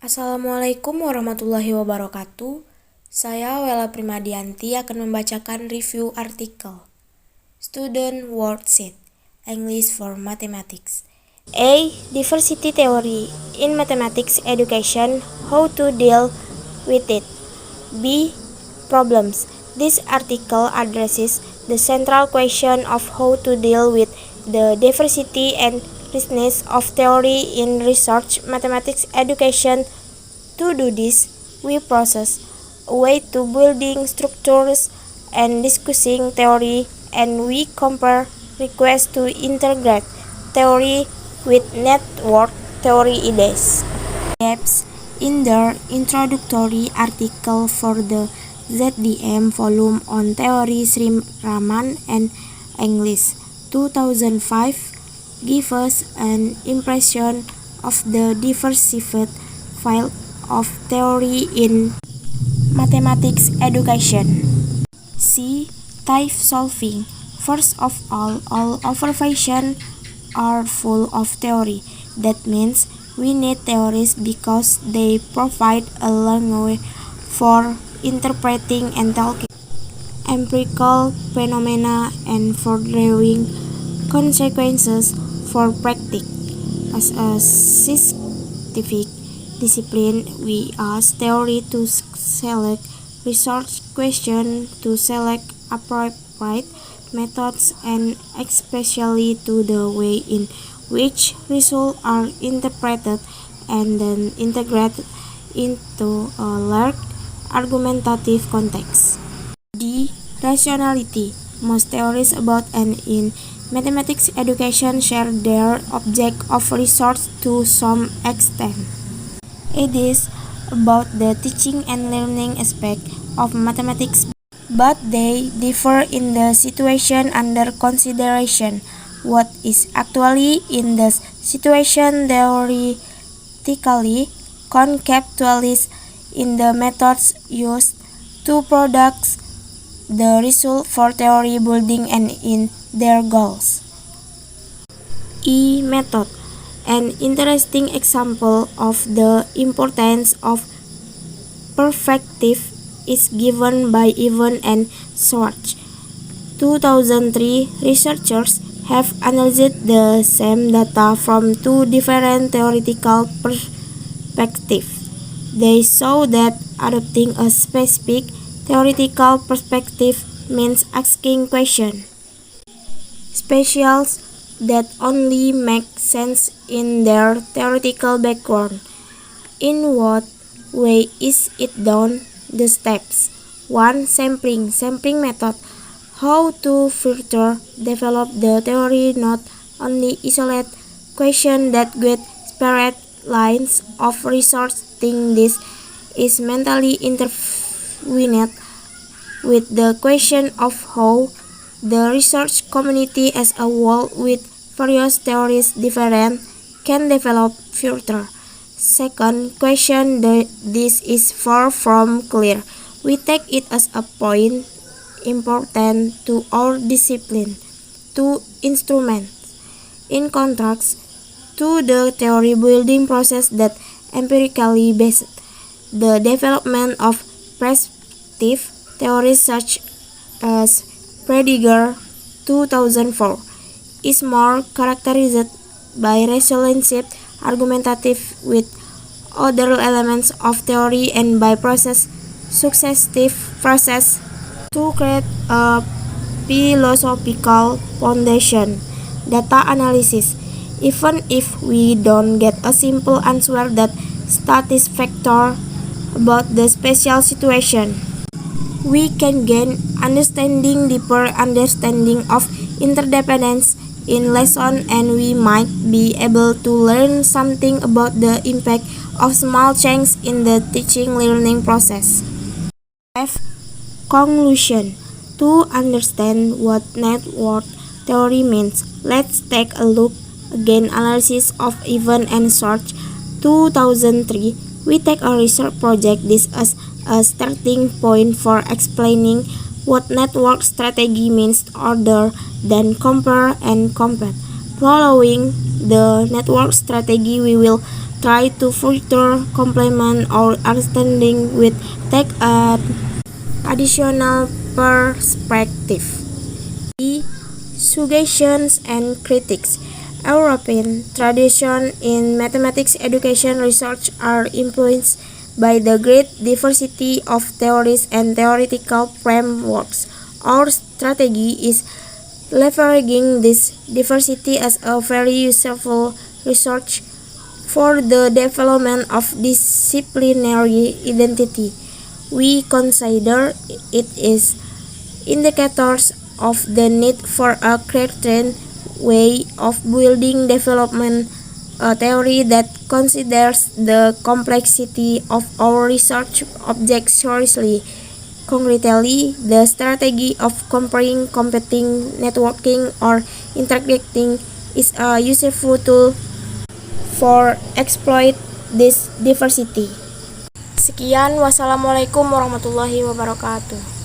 Assalamualaikum warahmatullahi wabarakatuh. Saya Wela Primadianti akan membacakan review artikel Student Worksheet English for Mathematics. A. Diversity theory in mathematics education, how to deal with it. B. Problems. This article addresses the central question of how to deal with the diversity and richness of theory in research mathematics education. To do this, we process a way to building structures and discussing theory, and we compare requests to integrate theory with network theory ideas. Gaps in their introductory article for the ZDM volume on theory Sri Raman and English 2005 give us an impression of the diversified field of theory in mathematics education. C. Type solving. First of all observations are full of theory. That means we need theories because they provide a language for interpreting and talking empirical phenomena and for drawing consequences for practice. As a scientific discipline, we use theory to select research questions, to select appropriate methods, and especially to the way in which results are interpreted and then integrated into a large argumentative context. D. Rationality. Most theories about and in mathematics education share their object of research to some extent. It is about the teaching and learning aspect of mathematics, but they differ in the situation under consideration. What is actually in the situation theoretically, conceptually in the methods used to produce the result for theory building and in their goals. E. Method. An interesting example of the importance of perspective is given by Evans and Schwartz. 2003 researchers have analyzed the same data from two different theoretical perspectives. They saw that adopting a specific theoretical perspective means asking questions specials that only make sense in their theoretical background. In what way is it done? The steps. 1. Sampling method. How to further develop the theory, not only isolate questions that get separate lines of research. Think this is mentally intertwined with the question of how the research community as a whole, with various theories different, can develop further. Second question, this is far from clear. We take it as a point important to our discipline, to instruments. In contrast to the theory building process that empirically based, the development of prescriptive theories such as Prediger 2004 is more characterized by relationship argumentative with other elements of theory and by successive process to create a philosophical foundation. Data analysis. Even if we don't get a simple answer that satisfactory about the special situation, we can gain deeper understanding of interdependence in lesson, and we might be able to learn something about the impact of small changes in the teaching learning process. F. Conclusion. To understand what network theory means, let's take a look again analysis of Evans and Schwartz 2003. We take a research project this as a starting point for explaining what network strategy means other than compare and compete. Following the network strategy, we will try to further complement our understanding with take an additional perspective. The suggestions and critics. European tradition in mathematics education research are influenced by the great diversity of theories and theoretical frameworks. Our strategy is leveraging this diversity as a very useful research for the development of disciplinary identity. We consider it is indicators of the need for a certain way of building development, a theory that considers the complexity of our research objects seriously. Concretely, the strategy of comparing, competing, networking, or interacting is a useful tool for exploit this diversity. Sekian, wassalamualaikum warahmatullahi wabarakatuh.